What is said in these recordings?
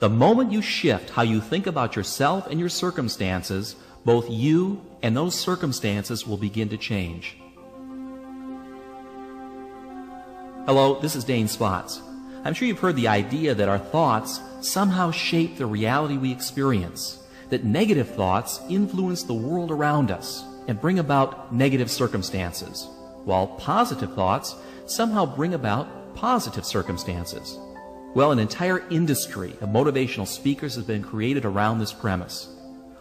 The moment you shift how you think about yourself and your circumstances, both you and those circumstances will begin to change. Hello, this is Dane Spots. I'm sure you've heard the idea that our thoughts somehow shape the reality we experience, that negative thoughts influence the world around us and bring about negative circumstances, while positive thoughts somehow bring about positive circumstances. Well, an entire industry of motivational speakers has been created around this premise.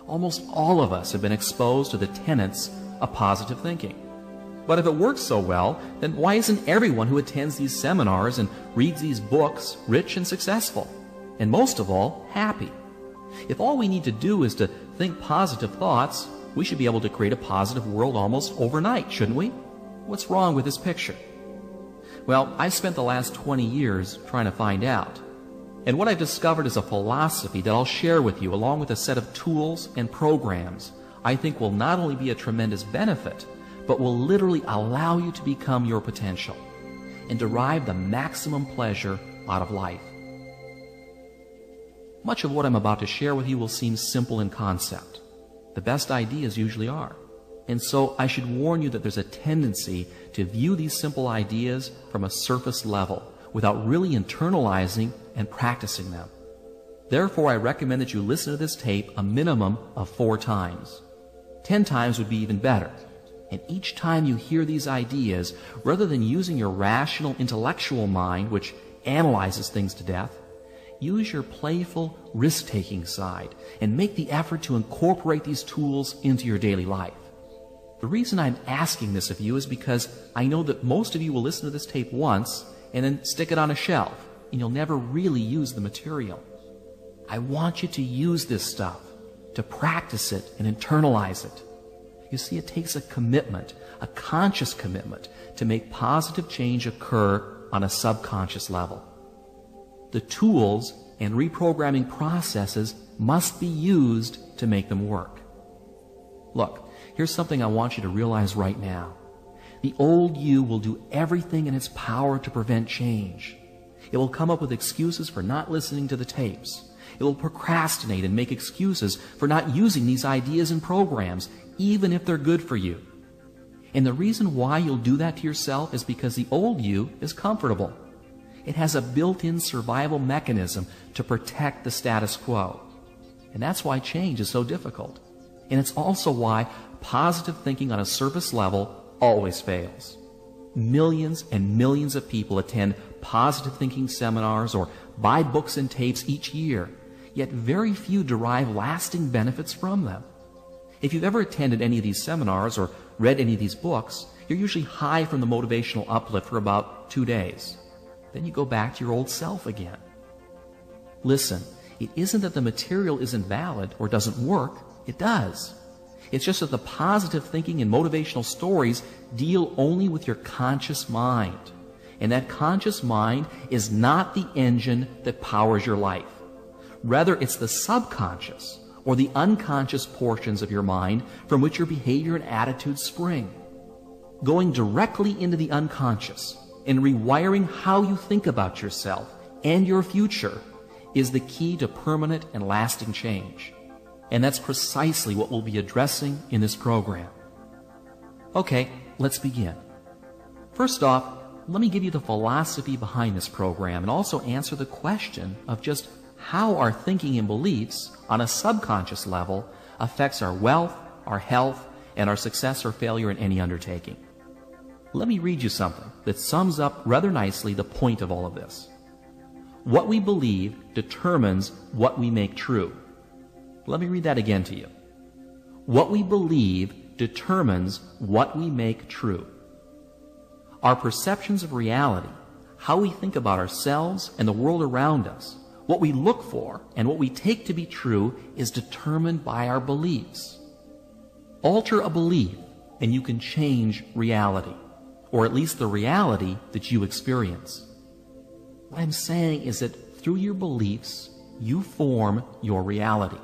Almost all of us have been exposed to the tenets of positive thinking. But if it works so well, then why isn't everyone who attends these seminars and reads these books rich and successful? And most of all, happy? If all we need to do is to think positive thoughts, we should be able to create a positive world almost overnight, shouldn't we? What's wrong with this picture? Well, I've spent the last 20 years trying to find out. And what I've discovered is a philosophy that I'll share with you along with a set of tools and programs I think will not only be a tremendous benefit, but will literally allow you to become your potential and derive the maximum pleasure out of life. Much of what I'm about to share with you will seem simple in concept. The best ideas usually are. And so I should warn you that there's a tendency to view these simple ideas from a surface level without really internalizing and practicing them. Therefore, I recommend that you listen to this tape a minimum of 4 times. 10 times would be even better. And each time you hear these ideas, rather than using your rational, intellectual mind, which analyzes things to death, use your playful, risk-taking side and make the effort to incorporate these tools into your daily life. The reason I'm asking this of you is because I know that most of you will listen to this tape once and then stick it on a shelf, and you'll never really use the material. I want you to use this stuff, to practice it and internalize it. You see, it takes a commitment, a conscious commitment, to make positive change occur on a subconscious level. The tools and reprogramming processes must be used to make them work. Look, here's something I want you to realize right now. The old you will do everything in its power to prevent change. It will come up with excuses for not listening to the tapes. It will procrastinate and make excuses for not using these ideas and programs, even if they're good for you. And the reason why you'll do that to yourself is because the old you is comfortable. It has a built-in survival mechanism to protect the status quo. And that's why change is so difficult. And it's also why positive thinking on a surface level always fails. Millions and millions of people attend positive thinking seminars or buy books and tapes each year, yet very few derive lasting benefits from them. If you've ever attended any of these seminars or read any of these books, you're usually high from the motivational uplift for about 2 days. Then you go back to your old self again. Listen, it isn't that the material isn't valid or doesn't work. It does. It's just that the positive thinking and motivational stories deal only with your conscious mind. And that conscious mind is not the engine that powers your life. Rather, it's the subconscious or the unconscious portions of your mind from which your behavior and attitudes spring. Going directly into the unconscious and rewiring how you think about yourself and your future is the key to permanent and lasting change. And that's precisely what we'll be addressing in this program. Okay, let's begin. First off, let me give you the philosophy behind this program and also answer the question of just how our thinking and beliefs on a subconscious level affects our wealth, our health, and our success or failure in any undertaking. Let me read you something that sums up rather nicely the point of all of this. What we believe determines what we make true. Let me read that again to you. What we believe determines what we make true. Our perceptions of reality, how we think about ourselves and the world around us, what we look for and what we take to be true is determined by our beliefs. Alter a belief and you can change reality, or at least the reality that you experience. What I'm saying is that through your beliefs, you form your reality.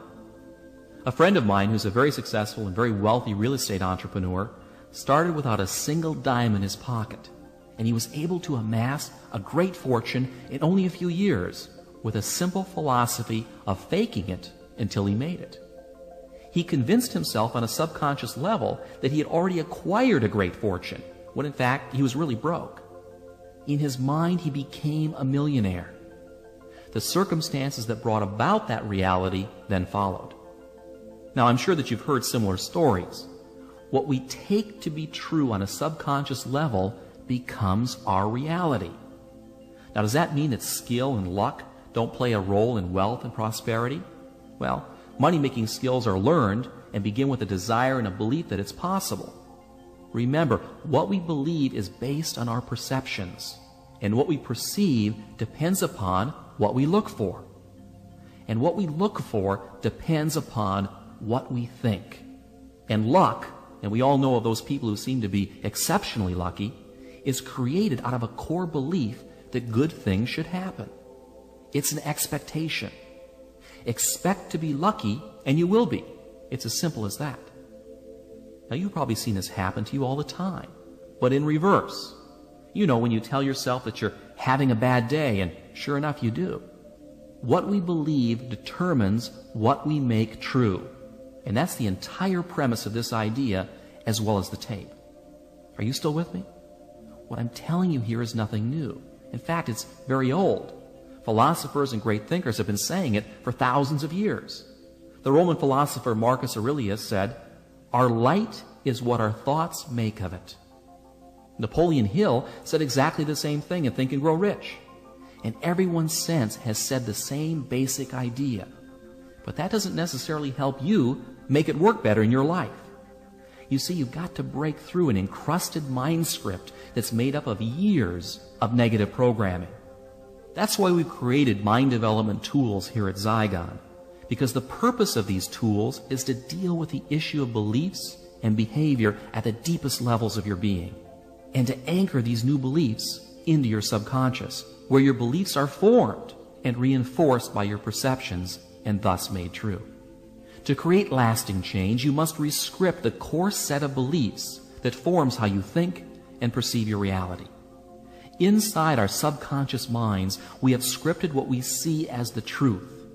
A friend of mine who's a very successful and very wealthy real estate entrepreneur started without a single dime in his pocket, and he was able to amass a great fortune in only a few years with a simple philosophy of faking it until he made it. He convinced himself on a subconscious level that he had already acquired a great fortune, when in fact he was really broke. In his mind, he became a millionaire. The circumstances that brought about that reality then followed. Now, I'm sure that you've heard similar stories. What we take to be true on a subconscious level becomes our reality. Now, does that mean that skill and luck don't play a role in wealth and prosperity? Well, money-making skills are learned and begin with a desire and a belief that it's possible. Remember, what we believe is based on our perceptions, and what we perceive depends upon what we look for. And what we look for depends upon what we think. And luck, and we all know of those people who seem to be exceptionally lucky, is created out of a core belief that good things should happen. It's an expectation. Expect to be lucky, and you will be. It's as simple as that. Now, you've probably seen this happen to you all the time, but in reverse. You know, when you tell yourself that you're having a bad day, and sure enough, you do. What we believe determines what we make true. And that's the entire premise of this idea, as well as the tape. Are you still with me? What I'm telling you here is nothing new. In fact, it's very old. Philosophers and great thinkers have been saying it for thousands of years. The Roman philosopher Marcus Aurelius said, "Our light is what our thoughts make of it." Napoleon Hill said exactly the same thing in Think and Grow Rich. And everyone since has said the same basic idea. But that doesn't necessarily help you make it work better in your life. You see, you've got to break through an encrusted mind script that's made up of years of negative programming. That's why we've created mind development tools here at Zygon, because the purpose of these tools is to deal with the issue of beliefs and behavior at the deepest levels of your being, and to anchor these new beliefs into your subconscious, where your beliefs are formed and reinforced by your perceptions and thus made true. To create lasting change, you must rescript the core set of beliefs that forms how you think and perceive your reality. Inside our subconscious minds, we have scripted what we see as the truth.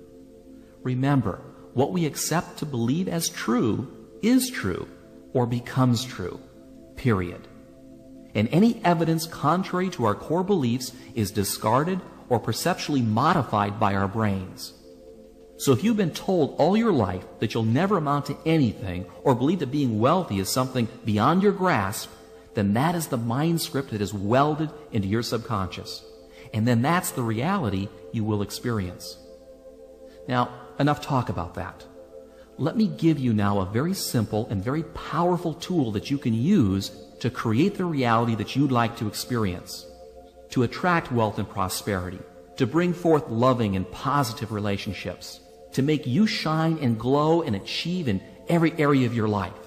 Remember, what we accept to believe as true is true or becomes true, period. And any evidence contrary to our core beliefs is discarded or perceptually modified by our brains. So if you've been told all your life that you'll never amount to anything, or believe that being wealthy is something beyond your grasp, then that is the mind script that is welded into your subconscious. And then that's the reality you will experience. Now, enough talk about that. Let me give you now a very simple and very powerful tool that you can use to create the reality that you'd like to experience, to attract wealth and prosperity, to bring forth loving and positive relationships, to make you shine and glow and achieve in every area of your life.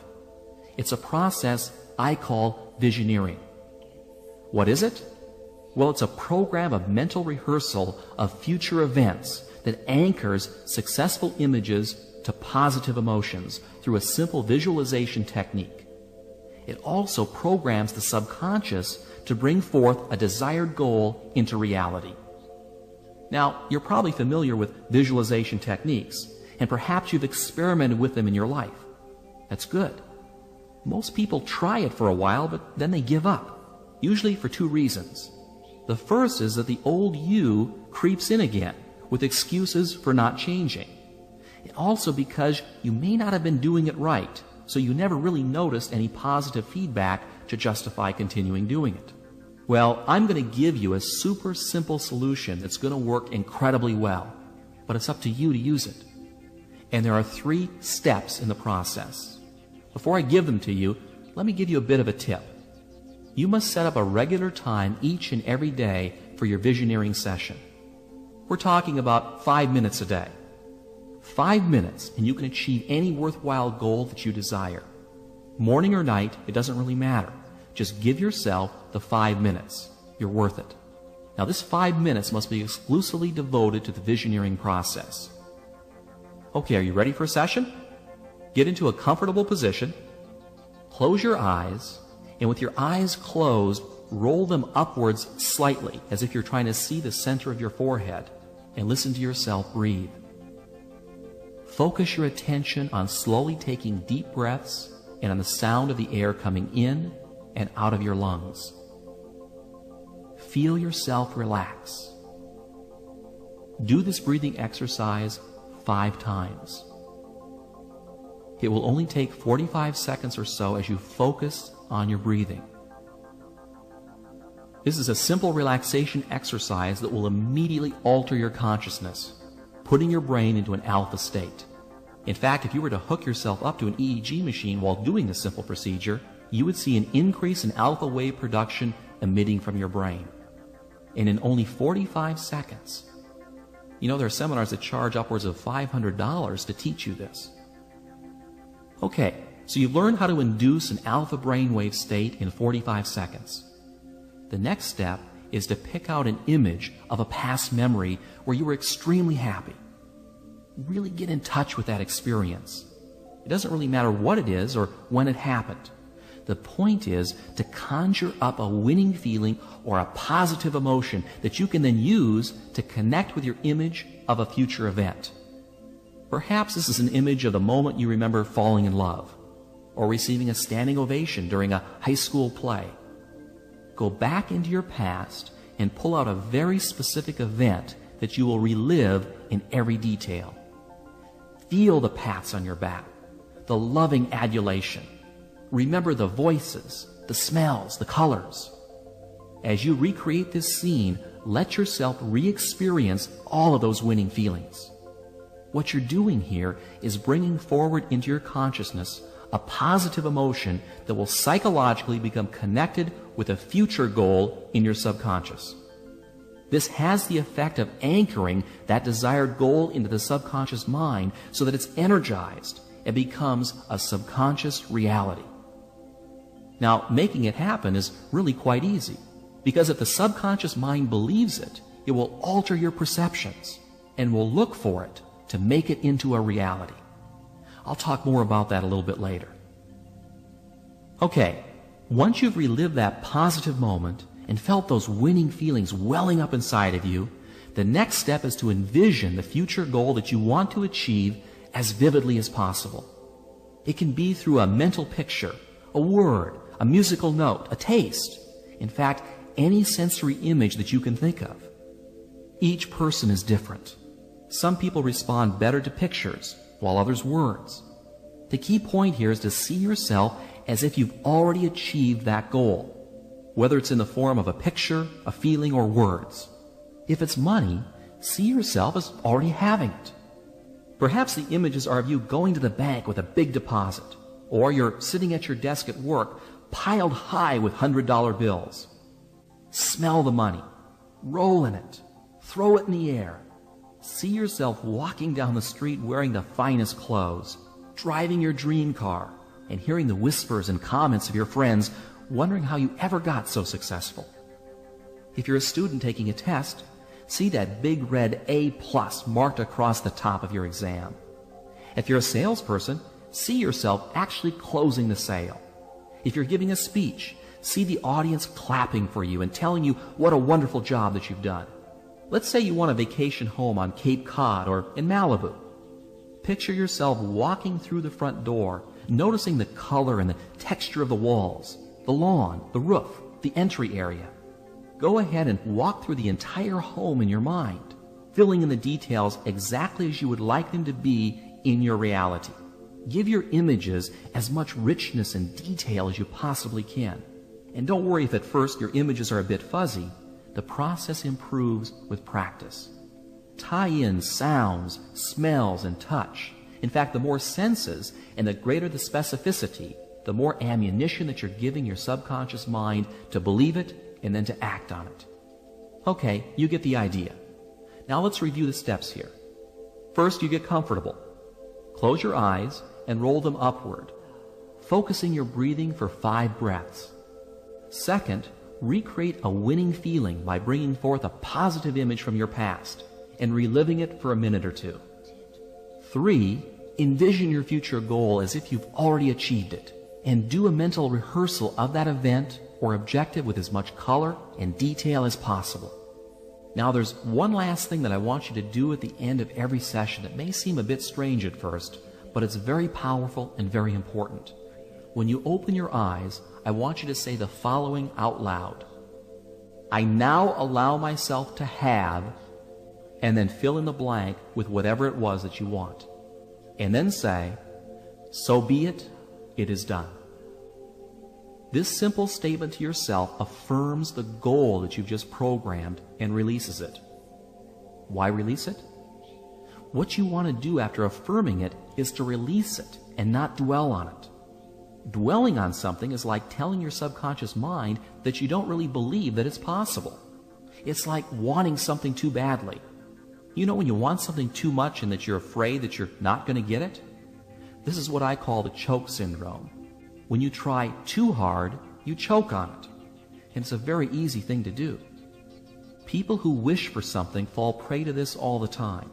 It's a process I call visioneering. What is it? Well, it's a program of mental rehearsal of future events that anchors successful images to positive emotions through a simple visualization technique. It also programs the subconscious to bring forth a desired goal into reality. Now, you're probably familiar with visualization techniques, and perhaps you've experimented with them in your life. That's good. Most people try it for a while, but then they give up, usually for two reasons. The first is that the old you creeps in again with excuses for not changing. And also because you may not have been doing it right, so you never really noticed any positive feedback to justify continuing doing it. Well, I'm going to give you a super simple solution that's going to work incredibly well, but it's up to you to use it. And there are 3 steps in the process. Before I give them to you, let me give you a bit of a tip. You must set up a regular time each and every day for your visioneering session. We're talking about 5 minutes a day. 5 minutes, and you can achieve any worthwhile goal that you desire. Morning or night, it doesn't really matter. Just give yourself the 5 minutes. You're worth it. Now, this 5 minutes must be exclusively devoted to the visioneering process. Okay, are you ready for a session? Get into a comfortable position, close your eyes, and with your eyes closed, roll them upwards slightly, as if you're trying to see the center of your forehead. and listen to yourself breathe. Focus your attention on slowly taking deep breaths and on the sound of the air coming in and out of your lungs. Feel yourself relax. Do this breathing exercise 5 times. It will only take 45 seconds or so as you focus on your breathing. This is a simple relaxation exercise that will immediately alter your consciousness, putting your brain into an alpha state. In fact, if you were to hook yourself up to an EEG machine while doing this simple procedure, you would see an increase in alpha wave production emitting from your brain. And in only 45 seconds. You know, there are seminars that charge upwards of $500 to teach you this. Okay, so you've learned how to induce an alpha brainwave state in 45 seconds. The next step is to pick out an image of a past memory where you were extremely happy. Really get in touch with that experience. It doesn't really matter what it is or when it happened. The point is to conjure up a winning feeling or a positive emotion that you can then use to connect with your image of a future event. Perhaps this is an image of the moment you remember falling in love, or receiving a standing ovation during a high school play. Go back into your past and pull out a very specific event that you will relive in every detail. Feel the pats on your back, the loving adulation. Remember the voices, the smells, the colors. As you recreate this scene, let yourself re-experience all of those winning feelings. What you're doing here is bringing forward into your consciousness a positive emotion that will psychologically become connected with a future goal in your subconscious. This has the effect of anchoring that desired goal into the subconscious mind so that it's energized and becomes a subconscious reality. Now, making it happen is really quite easy, because if the subconscious mind believes it, it will alter your perceptions and will look for it to make it into a reality. I'll talk more about that a little bit later. Okay, once you've relived that positive moment and felt those winning feelings welling up inside of you, the next step is to envision the future goal that you want to achieve as vividly as possible. It can be through a mental picture, a word, a musical note, a taste. In fact, any sensory image that you can think of. Each person is different. Some people respond better to pictures, while others words. The key point here is to see yourself as if you've already achieved that goal, whether it's in the form of a picture, a feeling, or words. If it's money, see yourself as already having it. Perhaps the images are of you going to the bank with a big deposit, or you're sitting at your desk at work piled high with $100 bills. Smell the money, roll in it, throw it in the air. See yourself walking down the street wearing the finest clothes, driving your dream car, and hearing the whispers and comments of your friends, wondering how you ever got so successful. If you're a student taking a test, see that big red A+ marked across the top of your exam. If you're a salesperson, see yourself actually closing the sale. If you're giving a speech, see the audience clapping for you and telling you what a wonderful job that you've done. Let's say you want a vacation home on Cape Cod or in Malibu. Picture yourself walking through the front door, noticing the color and the texture of the walls, the lawn, the roof, the entry area. Go ahead and walk through the entire home in your mind, filling in the details exactly as you would like them to be in your reality. Give your images as much richness and detail as you possibly can. And don't worry if at first your images are a bit fuzzy. The process improves with practice. Tie in sounds, smells, and touch. In fact, the more senses and the greater the specificity, the more ammunition that you're giving your subconscious mind to believe it and then to act on it. Okay, you get the idea. Now let's review the steps here. First, you get comfortable. Close your eyes and roll them upward, focusing your breathing for 5 breaths. Second, recreate a winning feeling by bringing forth a positive image from your past and reliving it for a minute or 2. 3, envision your future goal as if you've already achieved it, and do a mental rehearsal of that event or objective with as much color and detail as possible. Now there's one last thing that I want you to do at the end of every session that may seem a bit strange at first, but it's very powerful and very important. When you open your eyes, I want you to say the following out loud. I now allow myself to have, and then fill in the blank with whatever it was that you want. And then say, so be it, it is done. This simple statement to yourself affirms the goal that you've just programmed and releases it. Why release it? What you want to do after affirming it is to release it and not dwell on it. Dwelling on something is like telling your subconscious mind that you don't really believe that it's possible. It's like wanting something too badly. You know when you want something too much and that you're afraid that you're not going to get it? This is what I call the choke syndrome. When you try too hard, you choke on it. And it's a very easy thing to do. People who wish for something fall prey to this all the time.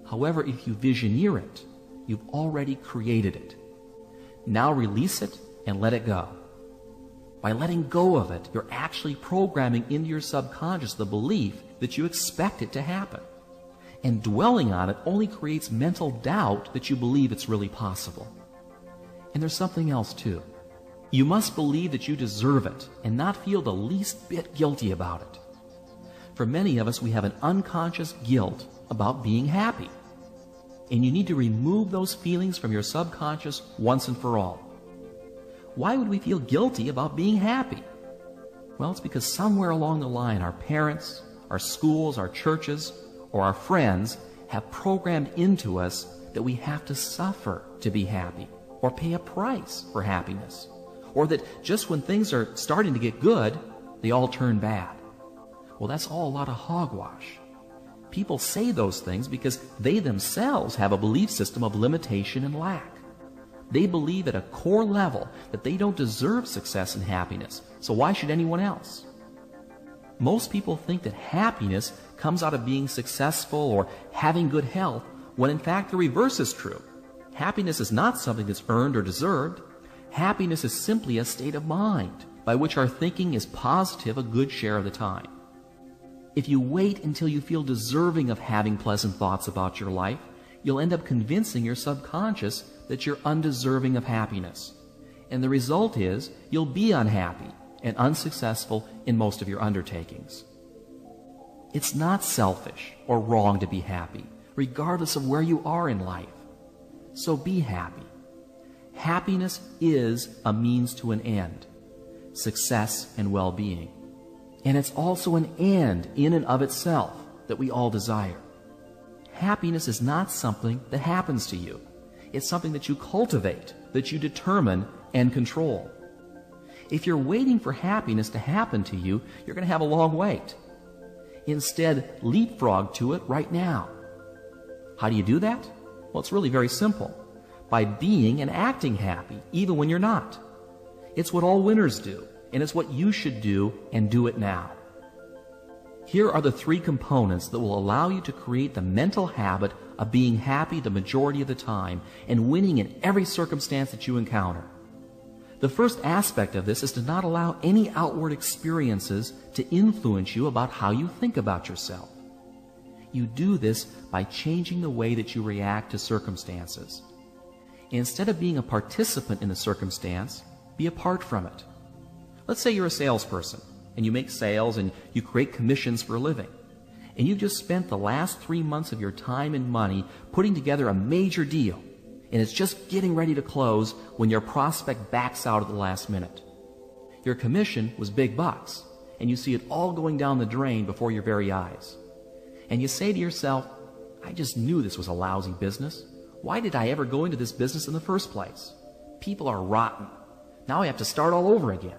However, if you visioneer it, you've already created it. Now release it and let it go. By letting go of it, you're actually programming into your subconscious the belief that you expect it to happen. And dwelling on it only creates mental doubt that you believe it's really possible. And there's something else too. You must believe that you deserve it and not feel the least bit guilty about it. For many of us, we have an unconscious guilt about being happy. And you need to remove those feelings from your subconscious once and for all. Why would we feel guilty about being happy? Well, it's because somewhere along the line, our parents, our schools, our churches, or our friends have programmed into us that we have to suffer to be happy, or pay a price for happiness, or that just when things are starting to get good, they all turn bad. Well, that's all a lot of hogwash. People say those things because they themselves have a belief system of limitation and lack. They believe at a core level that they don't deserve success and happiness, so why should anyone else? Most people think that happiness comes out of being successful or having good health, when in fact the reverse is true. Happiness is not something that's earned or deserved. Happiness is simply a state of mind by which our thinking is positive a good share of the time. If you wait until you feel deserving of having pleasant thoughts about your life, you'll end up convincing your subconscious that you're undeserving of happiness. And the result is you'll be unhappy and unsuccessful in most of your undertakings. It's not selfish or wrong to be happy, regardless of where you are in life. So be happy. Happiness is a means to an end, success and well-being. And it's also an end in and of itself that we all desire. Happiness is not something that happens to you. It's something that you cultivate, that you determine and control. If you're waiting for happiness to happen to you, you're going to have a long wait. Instead, leapfrog to it right now. How do you do that? Well, it's really very simple. By being and acting happy, even when you're not. It's what all winners do, and it's what you should do, and do it now. Here are the 3 components that will allow you to create the mental habit of being happy the majority of the time and winning in every circumstance that you encounter. The first aspect of this is to not allow any outward experiences to influence you about how you think about yourself. You do this by changing the way that you react to circumstances. Instead of being a participant in the circumstance, be apart from it. Let's say you're a salesperson, and you make sales and you create commissions for a living. And you've just spent the last 3 months of your time and money putting together a major deal. And it's just getting ready to close when your prospect backs out at the last minute. Your commission was big bucks, and you see it all going down the drain before your very eyes. And you say to yourself, I just knew this was a lousy business. Why did I ever go into this business in the first place? People are rotten. Now I have to start all over again.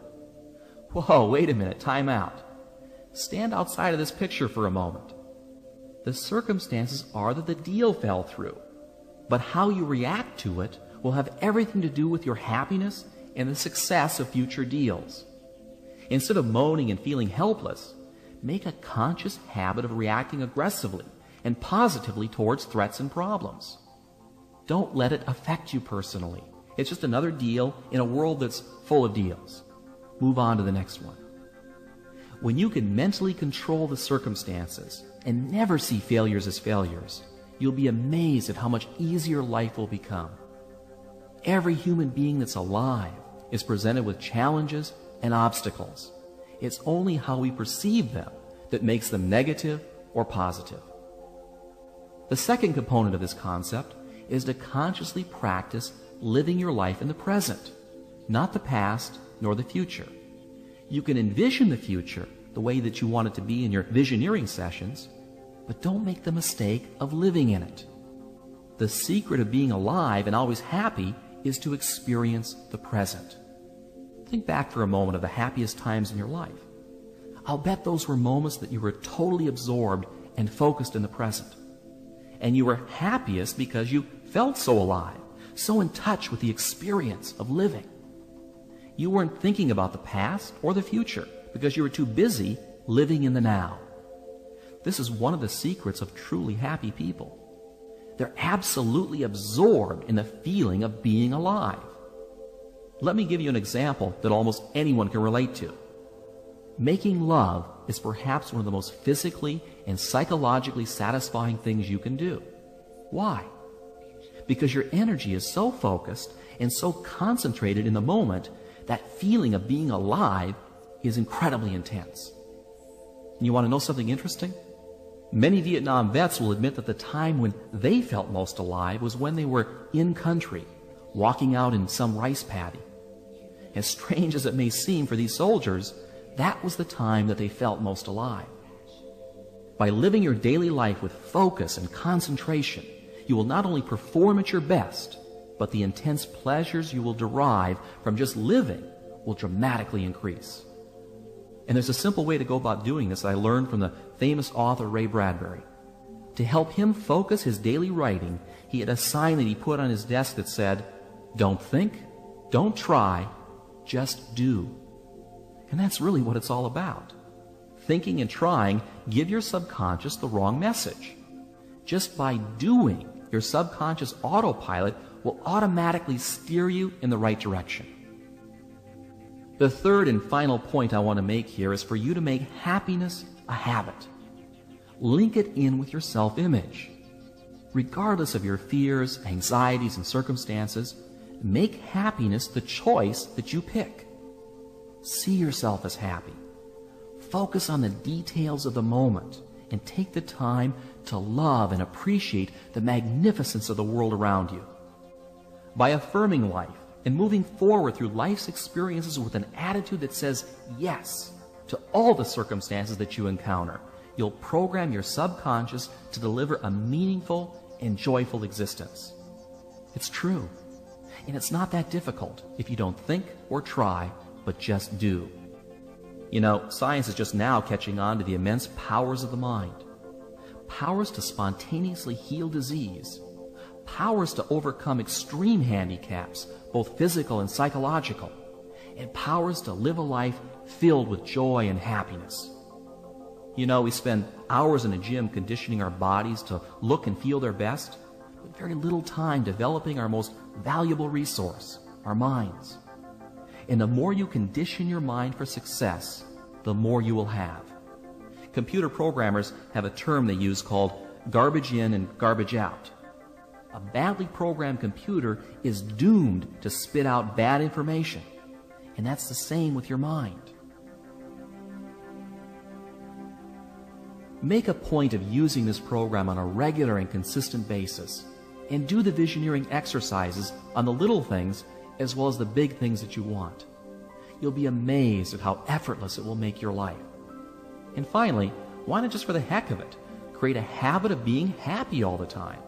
Whoa, wait a minute, time out. Stand outside of this picture for a moment. The circumstances are that the deal fell through, but how you react to it will have everything to do with your happiness and the success of future deals. Instead of moaning and feeling helpless, make a conscious habit of reacting aggressively and positively towards threats and problems. Don't let it affect you personally. It's just another deal in a world that's full of deals. Move on to the next one. When you can mentally control the circumstances and never see failures as failures, you'll be amazed at how much easier life will become. Every human being that's alive is presented with challenges and obstacles. It's only how we perceive them that makes them negative or positive. The second component of this concept is to consciously practice living your life in the present, not the past nor the future. You can envision the future the way that you want it to be in your visioneering sessions, but don't make the mistake of living in it. The secret of being alive and always happy is to experience the present. Think back for a moment of the happiest times in your life. I'll bet those were moments that you were totally absorbed and focused in the present. And you were happiest because you felt so alive, so in touch with the experience of living. You weren't thinking about the past or the future because you were too busy living in the now. This is one of the secrets of truly happy people. They're absolutely absorbed in the feeling of being alive. Let me give you an example that almost anyone can relate to. Making love is perhaps one of the most physically and psychologically satisfying things you can do. Why? Because your energy is so focused and so concentrated in the moment, that feeling of being alive is incredibly intense. And you want to know something interesting? Many Vietnam vets will admit that the time when they felt most alive was when they were in country, walking out in some rice paddy. As strange as it may seem for these soldiers, that was the time that they felt most alive. By living your daily life with focus and concentration, you will not only perform at your best, but the intense pleasures you will derive from just living will dramatically increase. And there's a simple way to go about doing this I learned from the famous author Ray Bradbury. To help him focus his daily writing, he had a sign that he put on his desk that said, "Don't think, don't try, just do." And that's really what it's all about. Thinking and trying give your subconscious the wrong message. Just by doing, your subconscious autopilot will automatically steer you in the right direction. The third and final point I want to make here is for you to make happiness a habit. Link it in with your self-image. Regardless of your fears, anxieties, and circumstances, make happiness the choice that you pick. See yourself as happy. Focus on the details of the moment and take the time to love and appreciate the magnificence of the world around you. By affirming life and moving forward through life's experiences with an attitude that says yes to all the circumstances that you encounter, you'll program your subconscious to deliver a meaningful and joyful existence. It's true. And it's not that difficult if you don't think or try, but just do. You know, science is just now catching on to the immense powers of the mind. Powers to spontaneously heal disease. Powers to overcome extreme handicaps, both physical and psychological. And powers to live a life filled with joy and happiness. You know, we spend hours in a gym conditioning our bodies to look and feel their best, but very little time developing our most valuable resource, our minds. And the more you condition your mind for success, the more you will have. Computer programmers have a term they use called garbage in and garbage out. A badly programmed computer is doomed to spit out bad information. And that's the same with your mind. Make a point of using this program on a regular and consistent basis, and do the visioneering exercises on the little things as well as the big things that you want. You'll be amazed at how effortless it will make your life. And finally, why not just for the heck of it, create a habit of being happy all the time?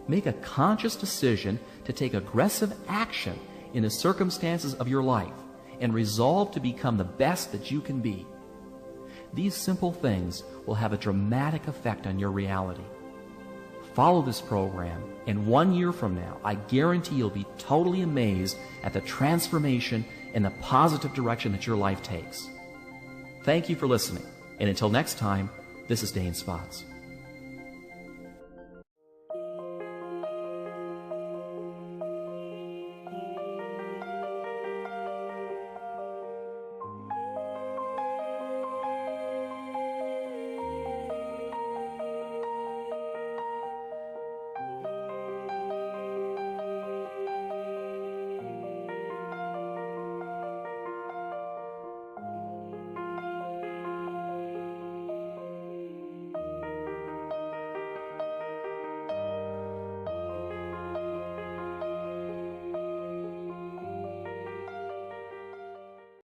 Make a conscious decision to take aggressive action in the circumstances of your life and resolve to become the best that you can be. These simple things will have a dramatic effect on your reality. Follow this program, and 1 year from now, I guarantee you'll be totally amazed at the transformation and the positive direction that your life takes. Thank you for listening, and until next time, this is Dane Spots.